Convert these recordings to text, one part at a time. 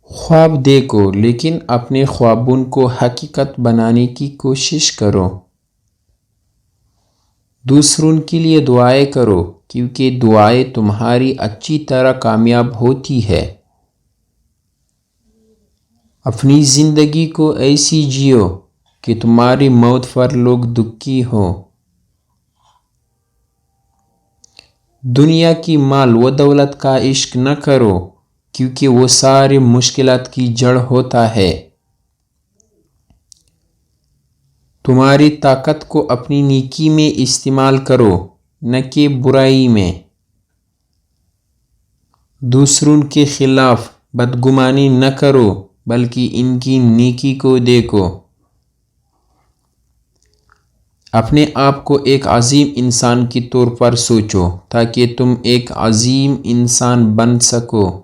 خواب دیکھو لیکن اپنے خوابوں کو حقیقت بنانے کی کوشش کرو۔ دوسروں کے لیے دعائیں کرو کیونکہ دعائیں تمہاری اچھی طرح کامیاب ہوتی ہے۔ اپنی زندگی کو ایسی جیو کہ تمہاری موت پر لوگ دکھی ہوں۔ دنیا کی مال و دولت کا عشق نہ کرو کیونکہ وہ ساری مشکلات کی جڑ ہوتا ہے۔ تمہاری طاقت کو اپنی نیکی میں استعمال کرو نہ کہ برائی میں۔ دوسروں کے خلاف بدگمانی نہ کرو بلکہ ان کی نیکی کو دیکھو۔ اپنے آپ کو ایک عظیم انسان کے طور پر سوچو تاکہ تم ایک عظیم انسان بن سکو۔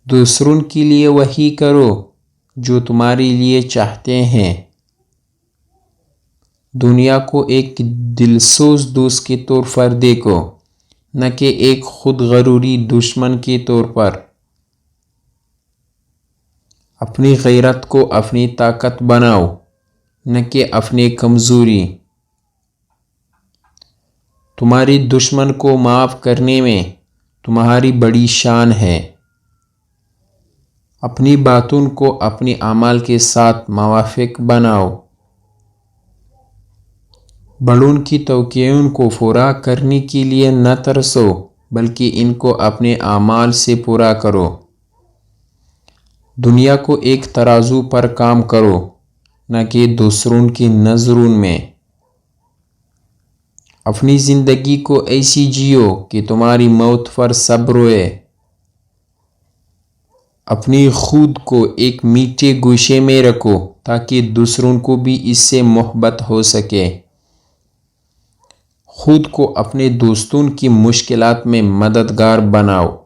دوسروں کے لیے وہی کرو جو تمہارے لیے چاہتے ہیں۔ دنیا کو ایک دلسوز دوست کے طور پر دیکھو نہ کہ ایک خود غروری دشمن کے طور پر۔ اپنی غیرت کو اپنی طاقت بناؤ نہ کہ اپنی کمزوری۔ تمہاری دشمن کو معاف کرنے میں تمہاری بڑی شان ہے۔ اپنی باتوں کو اپنے اعمال کے ساتھ موافق بناؤ۔ بڑوں کی توقعات کو پورا کرنے کے لیے نہ ترسو بلکہ ان کو اپنے اعمال سے پورا کرو۔ دنیا کو ایک ترازو پر کام کرو نہ کہ دوسروں کی نظروں میں۔ اپنی زندگی کو ایسی جیو کہ تمہاری موت پر سب روئے۔ اپنی خود کو ایک میٹھے گوشے میں رکھو تاکہ دوسروں کو بھی اس سے محبت ہو سکے۔ خود کو اپنے دوستوں کی مشکلات میں مددگار بناؤ۔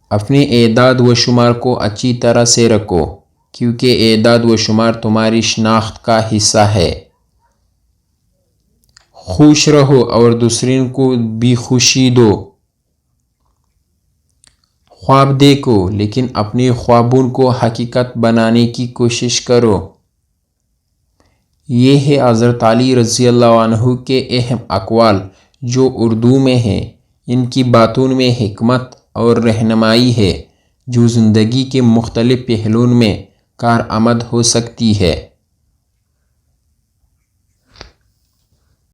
اپنے اعداد و شمار کو اچھی طرح سے رکھو کیونکہ اعداد و شمار تمہاری شناخت کا حصہ ہے۔ خوش رہو اور دوسروں کو بھی خوشی دو۔ خواب دیکھو لیکن اپنے خوابوں کو حقیقت بنانے کی کوشش کرو۔ یہ ہے حضرت علی رضی اللہ عنہ کے اہم اقوال جو اردو میں ہیں۔ ان کی باتوں میں حکمت اور رہنمائی ہے جو زندگی کے مختلف پہلوؤں میں کارآمد ہو سکتی ہے۔